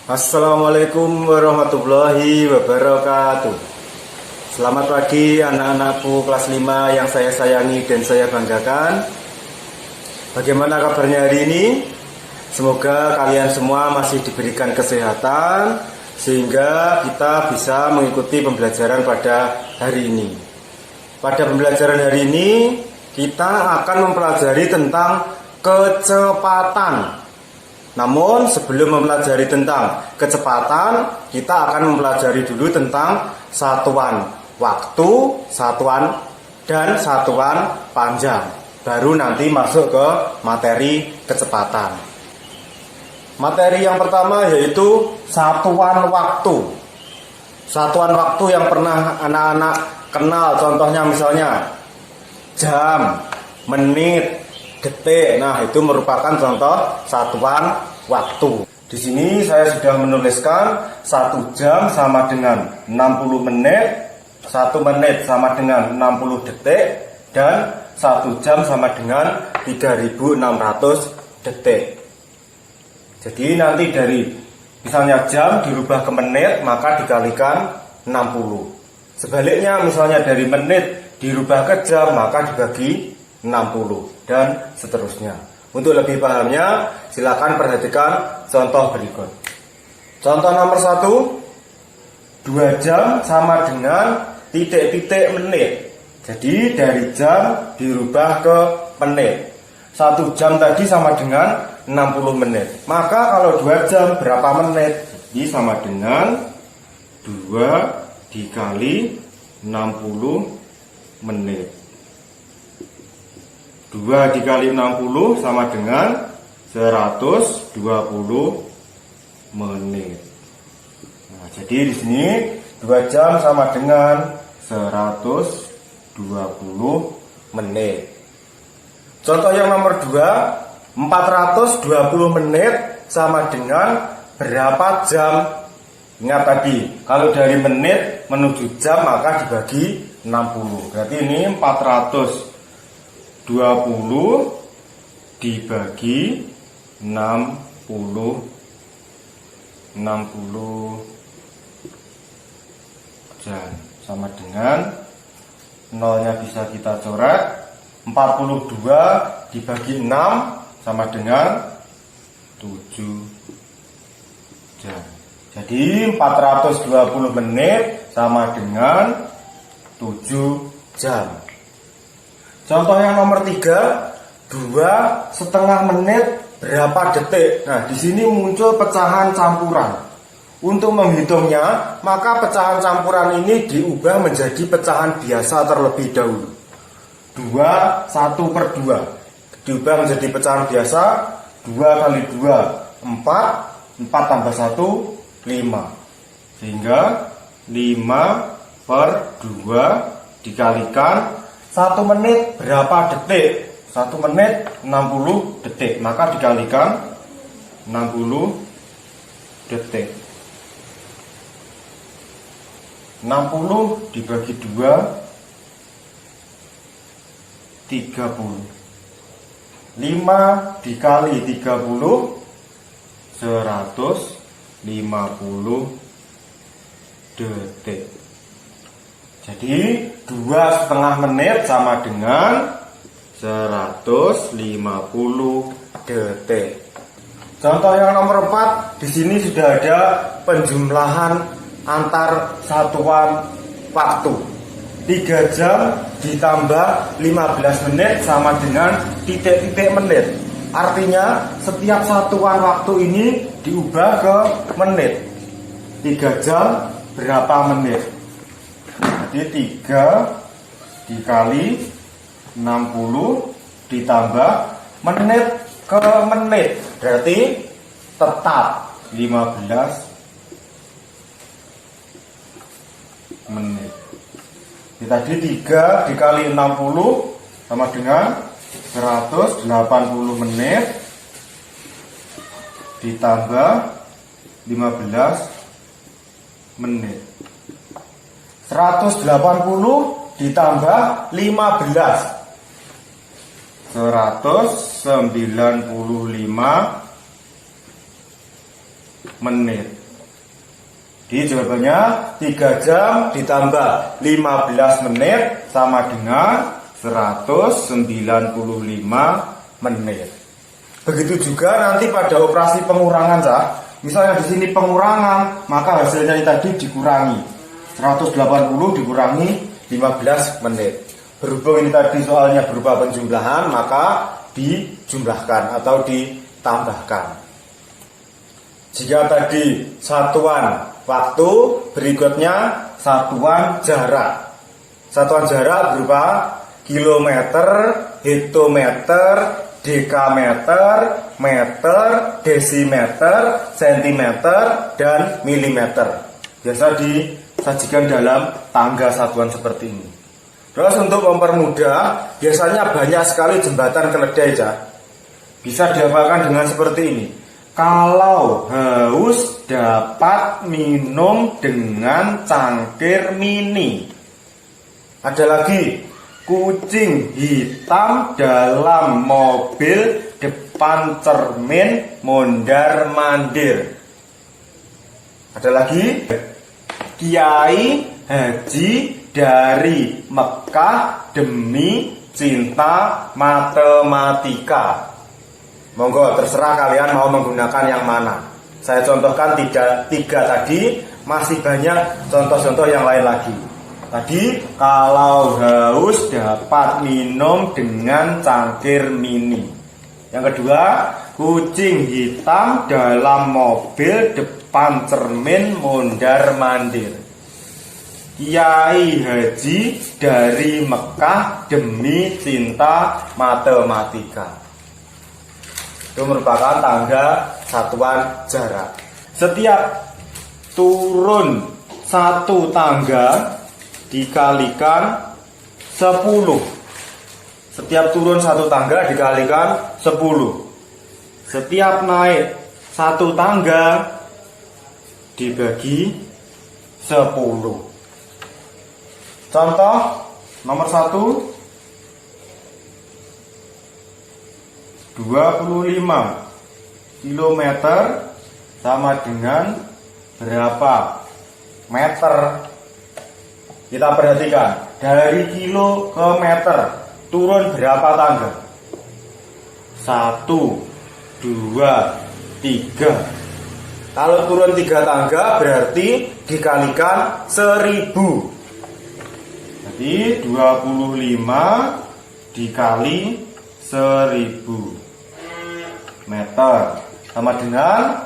Assalamualaikum warahmatullahi wabarakatuh. Selamat pagi anak-anakku kelas 5 yang saya sayangi dan saya banggakan. Bagaimana kabarnya hari ini? Semoga kalian semua masih diberikan kesehatan sehingga kita bisa mengikuti pembelajaran pada hari ini. Pada pembelajaran hari ini kita akan mempelajari tentang kecepatan. Namun sebelum mempelajari tentang kecepatan, kita akan mempelajari dulu tentang satuan waktu, satuan dan satuan panjang. Baru nanti masuk ke materi kecepatan. Materi yang pertama yaitu satuan waktu. Satuan waktu yang pernah anak-anak kenal, contohnya misalnya jam, menit, detik. Nah, itu merupakan contoh satuan waktu. Di sini saya sudah menuliskan 1 jam sama dengan 60 menit, 1 menit sama dengan 60 detik, dan 1 jam sama dengan 3600 detik. Jadi nanti dari misalnya jam dirubah ke menit, maka dikalikan 60. Sebaliknya misalnya dari menit dirubah ke jam, maka dibagi 60 dan seterusnya. Untuk lebih pahamnya, silakan perhatikan contoh berikut. Contoh nomor 1, 2 jam sama dengan titik-titik menit. Jadi dari jam dirubah ke menit. 1 jam tadi sama dengan 60 menit. Maka kalau 2 jam berapa menit? Jadi sama dengan 2 dikali 60 menit. 2 dikali 60 sama dengan 120 menit. Nah, jadi di sini 2 jam sama dengan 120 menit. Contoh yang nomor 2, 420 menit sama dengan berapa jam? Ingat tadi, kalau dari menit menuju jam maka dibagi 60. Berarti ini 420 dibagi 60 jam sama dengan nolnya bisa kita coret. 42 dibagi 6 sama dengan 7 jam. Jadi 420 menit sama dengan 7 jam. Contoh yang nomor 3, 2,5 menit berapa detik? Nah, di sini muncul pecahan campuran. Untuk menghitungnya, maka pecahan campuran ini diubah menjadi pecahan biasa terlebih dahulu. 2, 1/2 diubah menjadi pecahan biasa. 2 kali 2, 4, 4 tambah 1, 5. Sehingga 5/2 dikalikan 1 menit berapa detik? 1 menit 60 detik. Maka dikalikan 60 detik. 60 dibagi 2, 30. 5 dikali 30, 150 detik. Jadi 2,5 menit sama dengan 150 detik. Contoh yang nomor 4, di sini sudah ada penjumlahan antar satuan waktu. 3 jam ditambah 15 menit sama dengan titik-titik menit. Artinya setiap satuan waktu ini diubah ke menit. 3 jam berapa menit? Jadi 3 dikali 60 ditambah menit ke menit. Berarti tetap 15 menit. Jadi tadi 3 dikali 60 sama dengan 180 menit ditambah 15 menit. 180 ditambah 15, 195 menit. Jadi jawabannya 3 jam ditambah 15 menit sama dengan 195 menit. Begitu juga nanti pada operasi pengurangan, Cak. Misalnya di sini pengurangan, maka hasilnya tadi dikurangi 180 dikurangi 15 menit. Berhubung ini tadi soalnya berupa penjumlahan, maka dijumlahkan atau ditambahkan. Jika tadi satuan waktu, berikutnya satuan jarak. Satuan jarak berupa kilometer, hektometer, dekameter, meter, desimeter, sentimeter, dan milimeter. Biasa disajikan dalam tangga satuan seperti ini. Terus untuk mempermudah, biasanya banyak sekali jembatan keledai, Cak. Bisa dihafalkan dengan seperti ini. Kalau haus dapat minum dengan cangkir mini. Ada lagi, kucing hitam dalam mobil depan cermin mondar-mandir. Ada lagi, Kiai Haji dari Mekah demi cinta matematika. Monggo terserah kalian mau menggunakan yang mana. Saya contohkan tiga tadi, masih banyak contoh-contoh yang lain lagi. Tadi kalau haus dapat minum dengan cangkir mini. Yang kedua, kucing hitam dalam mobil depan cermin mondar-mandir. Kiai Haji dari Mekah demi cinta matematika. Itu merupakan tangga satuan jarak. Setiap turun satu tangga dikalikan 10. Setiap turun satu tangga dikalikan 10. Setiap naik satu tangga dibagi 10. Contoh nomor 1, 25 km sama dengan berapa meter? Kita perhatikan, dari kilo ke meter turun berapa tangga? 1, 2, 3. Kalau turun 3 tangga berarti dikalikan 1000. Jadi 25 dikali 1000 meter sama dengan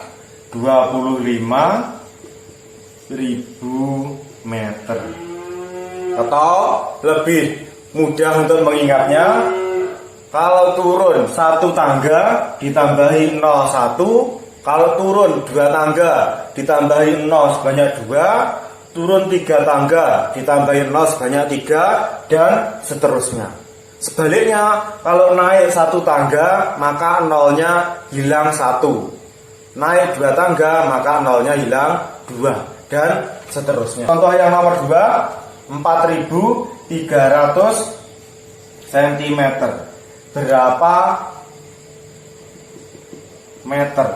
25.000 meter. Atau lebih mudah untuk mengingatnya, kalau turun satu tangga ditambahi 01, kalau turun 2 tangga ditambahi 0 sebanyak 2, turun 3 tangga ditambahi 0 sebanyak 3, dan seterusnya. Sebaliknya, kalau naik 1 tangga maka nolnya hilang 1. Naik 2 tangga maka nolnya hilang 2, dan seterusnya. Contoh yang nomor 2, 4.300 cm. Berapa meter?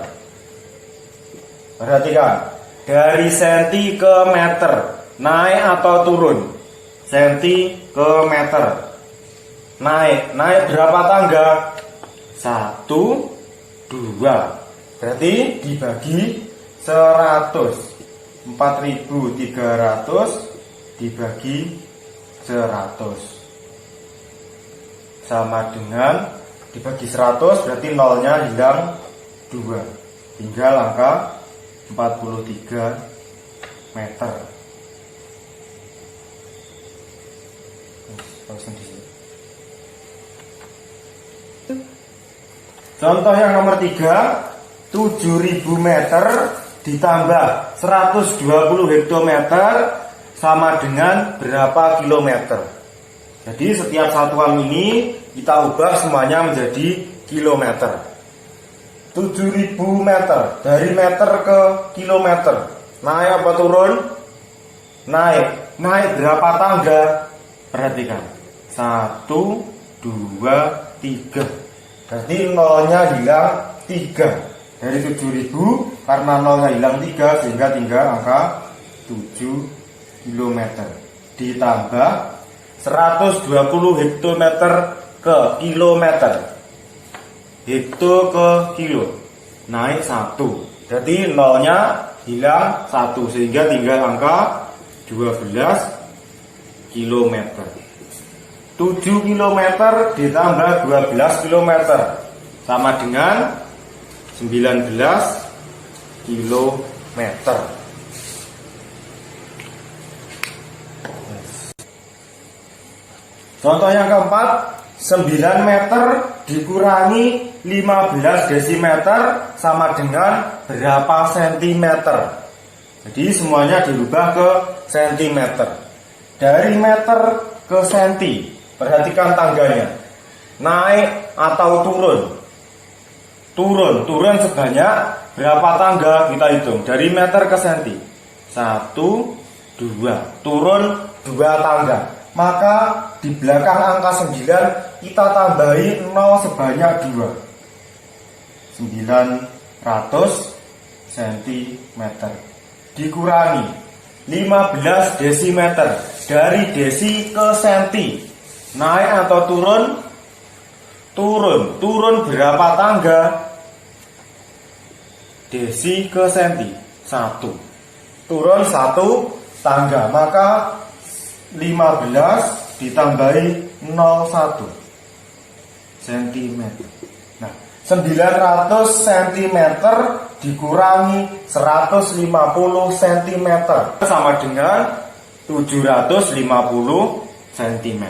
Perhatikan, dari senti ke meter, naik atau turun? Senti ke meter. Naik berapa tangga? 1, 2. Berarti dibagi 100. 4.300 dibagi 100 sama dengan, dibagi 100 berarti nolnya hilang 2, tinggal angka 43 meter. Contoh yang nomor 3, 7.000 meter ditambah 120 hektometer sama dengan berapa kilometer? Jadi setiap satuan ini kita ubah semuanya menjadi kilometer. 7.000 meter, dari meter ke kilometer. Naik apa turun? Naik berapa tangga? Perhatikan, 1, 2, 3. Berarti nolnya hilang 3. Dari 7.000, karena nolnya hilang 3 sehingga tinggal angka 7 km. Ditambah 120 hektometer ke kilometer. Hekto ke kilo naik 1. Jadi nolnya hilang 1 sehingga tinggal angka 12 km. 7 km ditambah 12 km sama dengan 19 km. Contoh yang keempat, 9 meter dikurangi 15 desimeter sama dengan berapa sentimeter. Jadi semuanya dirubah ke sentimeter. Dari meter ke senti, perhatikan tangganya. Naik atau turun? Turun sebanyak berapa tangga kita hitung. Dari meter ke senti. 1, 2. Turun 2 tangga. Maka di belakang angka 9 kita tambahi 0 sebanyak 2. 900 cm. Dikurangi 15 desimeter. Dari desi ke senti. Naik atau turun? Turun berapa tangga? Desi ke senti 1. Turun 1 tangga. Maka 15 ditambahi 01 cm. Nah, 900 cm dikurangi 150 cm sama dengan 750 cm.